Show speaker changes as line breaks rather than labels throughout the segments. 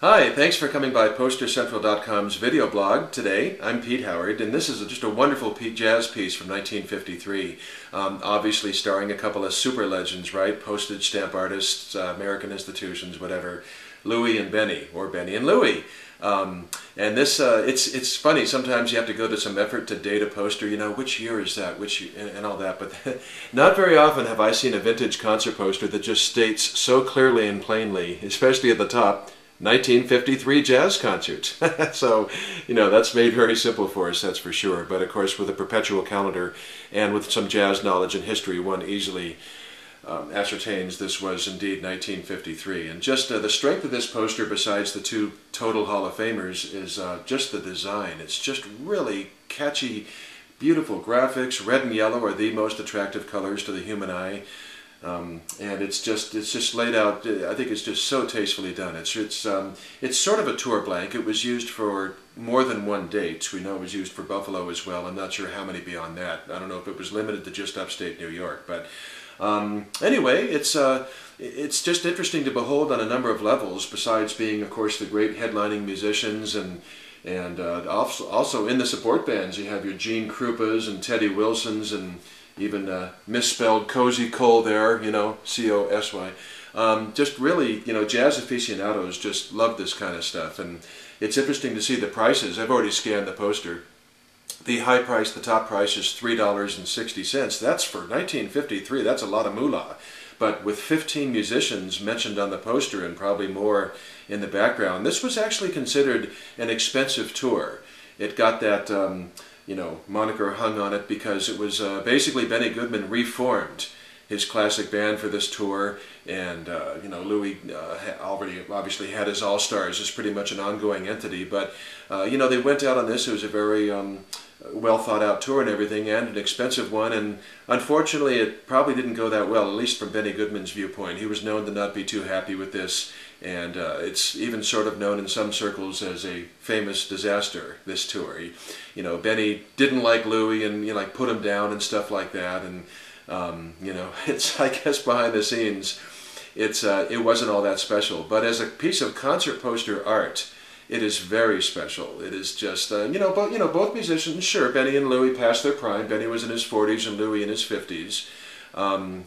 Hi, thanks for coming by PosterCentral.com's video blog today. I'm Pete Howard, and this is just a wonderful jazz piece from 1953. Obviously starring a couple of super legends, right? Postage stamp artists, American institutions, whatever. Louie and Benny, or Benny and Louie. And this, it's funny, sometimes you have to go to some effort to date a poster, you know, which year is that, and all that, but not very often have I seen a vintage concert poster that just states so clearly and plainly, especially at the top, 1953 jazz concert. So, you know, that's made very simple for us, that's for sure. But of course, with a perpetual calendar and with some jazz knowledge and history, one easily ascertains this was indeed 1953. And just the strength of this poster, besides the two total Hall of Famers, is just the design. It's just really catchy, beautiful graphics. Red and yellow are the most attractive colors to the human eye. And it's just laid out. I think it's just so tastefully done. It's sort of a tour blank. It was used for more than one date. We know it was used for Buffalo as well. I'm not sure how many beyond that. I don't know if it was limited to just upstate New York. But anyway, it's just interesting to behold on a number of levels. Besides being, of course, the great headlining musicians and also in the support bands, you have your Gene Krupas and Teddy Wilsons and even misspelled Cozy Cole there, you know, C-O-S-Y. Just really, you know, jazz aficionados just love this kind of stuff. And it's interesting to see the prices. I've already scanned the poster. The high price, the top price is $3.60. That's for 1953. That's a lot of moolah. But with 15 musicians mentioned on the poster and probably more in the background, this was actually considered an expensive tour. It got that you know, moniker hung on it because it was basically Benny Goodman reformed his classic band for this tour, and you know, Louie already obviously had his all-stars. It's pretty much an ongoing entity, but you know, they went out on this. It was a very well thought out tour and everything, and an expensive one, and unfortunately it probably didn't go that well, at least from Benny Goodman's viewpoint. He was known to not be too happy with this, and it's even sort of known in some circles as a famous disaster, this tour. You know, Benny didn't like Louie and, you know, like, put him down and stuff like that, and you know, it's, I guess, behind the scenes, it wasn't all that special. But as a piece of concert poster art, it is very special. It is just, you know, both musicians, sure, Benny and Louie passed their prime. Benny was in his 40s and Louie in his 50s. And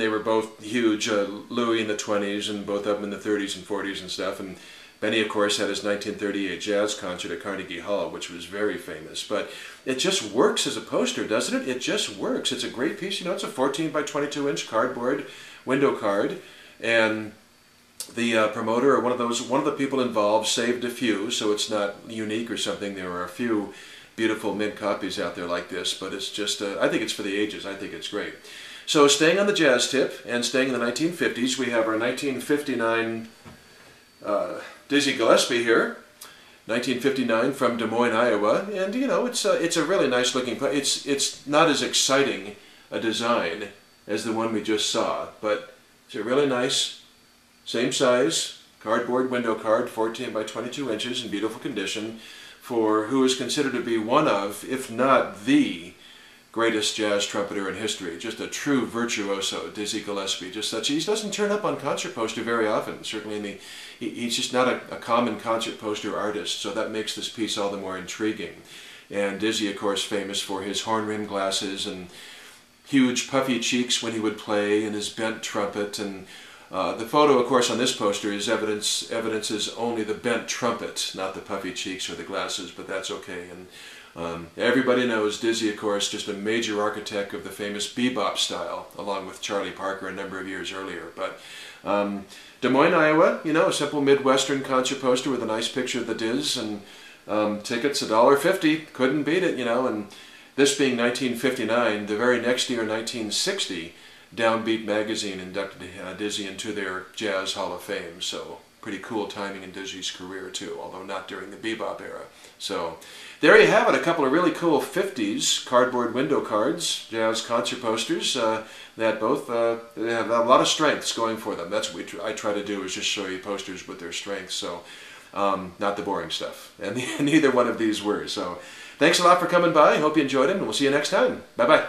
they were both huge, Louie in the 20s and both of them in the 30s and 40s and stuff. And Benny, of course, had his 1938 jazz concert at Carnegie Hall, which was very famous. But it just works as a poster, doesn't it? It just works. It's a great piece. You know, it's a 14 by 22 inch cardboard window card, and the promoter, or one of the people involved, saved a few, so it's not unique or something. There are a few beautiful mint copies out there like this, but it's just, I think it's for the ages. I think it's great. So staying on the jazz tip and staying in the 1950s, we have our 1959 Dizzy Gillespie here, 1959 from Des Moines, Iowa, and you know, it's a really nice looking. It's not as exciting a design as the one we just saw, but it's a really nice, same size cardboard window card, 14 by 22 inches in beautiful condition, for who is considered to be one of, if not the greatest jazz trumpeter in history. Just a true virtuoso, Dizzy Gillespie. Just such, he doesn't turn up on concert poster very often. Certainly, he's just not a common concert poster artist. So that makes this piece all the more intriguing. And Dizzy, of course, famous for his horn-rimmed glasses and huge puffy cheeks when he would play, and his bent trumpet. And the photo, of course, on this poster is evidences only the bent trumpet, not the puffy cheeks or the glasses. But that's okay. And everybody knows Dizzy, of course, just a major architect of the famous bebop style, along with Charlie Parker a number of years earlier. But Des Moines, Iowa, you know, a simple Midwestern concert poster with a nice picture of the Diz, and tickets $1.50, couldn't beat it, you know. And this being 1959, the very next year, 1960, Downbeat magazine inducted Dizzy into their Jazz Hall of Fame. So pretty cool timing in Dizzy's career too, although not during the bebop era. So there you have it, a couple of really cool 50s cardboard window cards, jazz concert posters that both they have a lot of strengths going for them. That's what I try to do, is just show you posters with their strengths. So not the boring stuff, and neither one of these were. So thanks a lot for coming by. Hope you enjoyed it, and we'll see you next time. Bye bye.